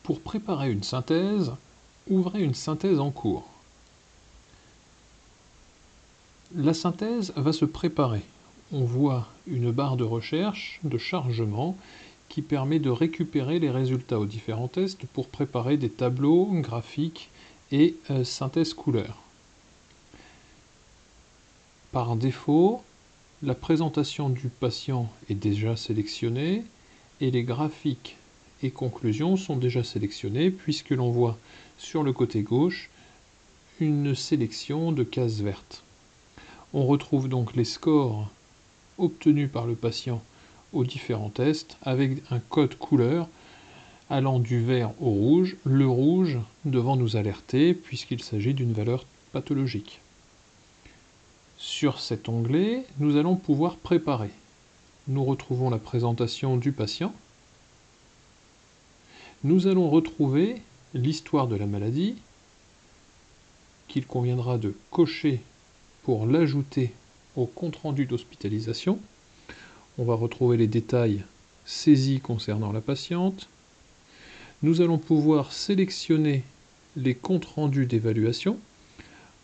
Pour préparer une synthèse, ouvrez une synthèse en cours. La synthèse va se préparer. On voit une barre de recherche, de chargement, qui permet de récupérer les résultats aux différents tests pour préparer des tableaux graphiques et synthèse couleur. Par défaut, la présentation du patient est déjà sélectionnée et les graphiques et conclusions sont déjà sélectionnés puisque l'on voit sur le côté gauche une sélection de cases vertes. On retrouve donc les scores obtenus par le patient aux différents tests avec un code couleur allant du vert au rouge, le rouge devant nous alerter puisqu'il s'agit d'une valeur pathologique. Sur cet onglet, nous allons pouvoir préparer. Nous retrouvons la présentation du patient. Nous allons retrouver l'histoire de la maladie qu'il conviendra de cocher pour l'ajouter au compte-rendu d'hospitalisation. On va retrouver les détails saisis concernant la patiente. Nous allons pouvoir sélectionner les comptes rendus d'évaluation.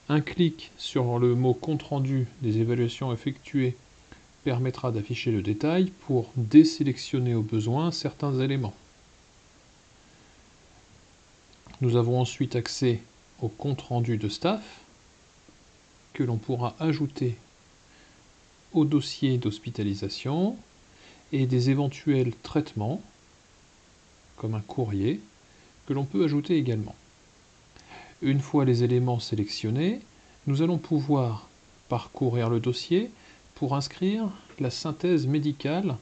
Un clic sur le mot compte rendu des évaluations effectuées permettra d'afficher le détail pour désélectionner au besoin certains éléments. Nous avons ensuite accès au compte rendu de staff que l'on pourra ajouter au dossier d'hospitalisation et des éventuels traitements comme un courrier que l'on peut ajouter également. Une fois les éléments sélectionnés, nous allons pouvoir parcourir le dossier pour inscrire la synthèse médicale,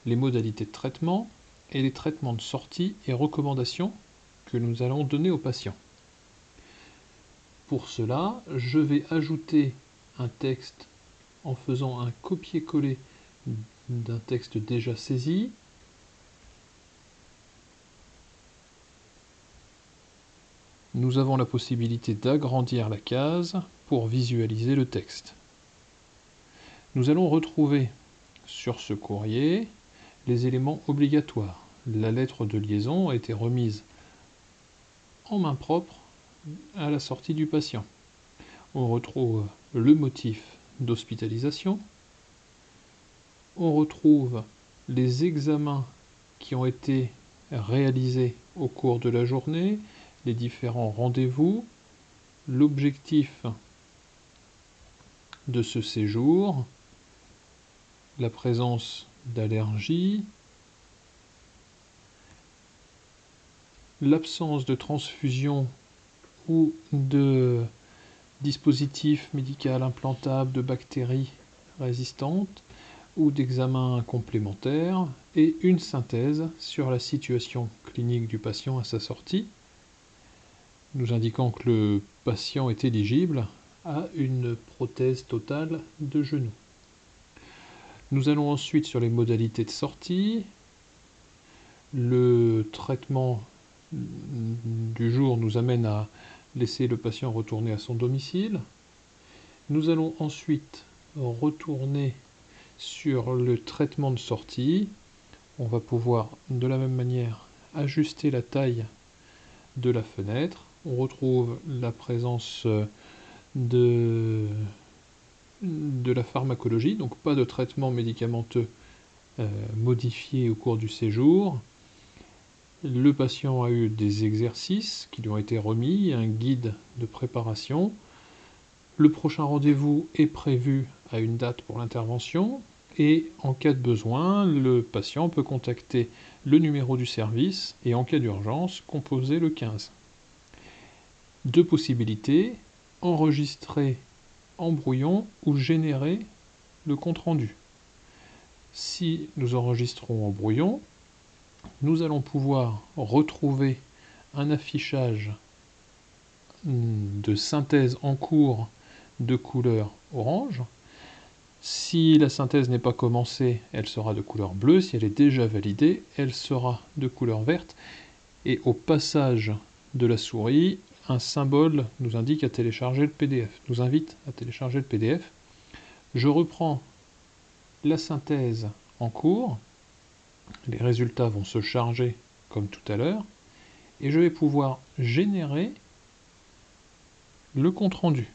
les modalités de traitement et les traitements de sortie et recommandations que nous allons donner aux patients. Pour cela, je vais ajouter un texte en faisant un copier-coller d'un texte déjà saisi. Nous avons la possibilité d'agrandir la case pour visualiser le texte. Nous allons retrouver sur ce courrier les éléments obligatoires. La lettre de liaison a été remise en main propre à la sortie du patient. On retrouve le motif d'hospitalisation. On retrouve les examens qui ont été réalisés au cours de la journée, les différents rendez-vous, l'objectif de ce séjour, la présence d'allergies, l'absence de transfusion ou de dispositif médical implantable de bactéries résistantes ou d'examens complémentaires et une synthèse sur la situation clinique du patient à sa sortie, nous indiquant que le patient est éligible à une prothèse totale de genou. Nous allons ensuite sur les modalités de sortie. Le traitement du jour nous amène à laisser le patient retourner à son domicile. Nous allons ensuite retourner sur le traitement de sortie. On va pouvoir de la même manière ajuster la taille de la fenêtre. On retrouve la présence de la pharmacologie, donc pas de traitement médicamenteux modifié au cours du séjour. Le patient a eu des exercices qui lui ont été remis, un guide de préparation. Le prochain rendez-vous est prévu à une date pour l'intervention et en cas de besoin, le patient peut contacter le numéro du service et en cas d'urgence, composer le 15. Deux possibilités, enregistrer en brouillon ou générer le compte-rendu. Si nous enregistrons en brouillon, nous allons pouvoir retrouver un affichage de synthèse en cours de couleur orange. Si la synthèse n'est pas commencée, elle sera de couleur bleue. Si elle est déjà validée, elle sera de couleur verte. Et au passage de la souris, un symbole nous indique à télécharger le PDF, nous invite à télécharger le PDF. Je reprends la synthèse en cours. Les résultats vont se charger comme tout à l'heure. et je vais pouvoir générer le compte-rendu.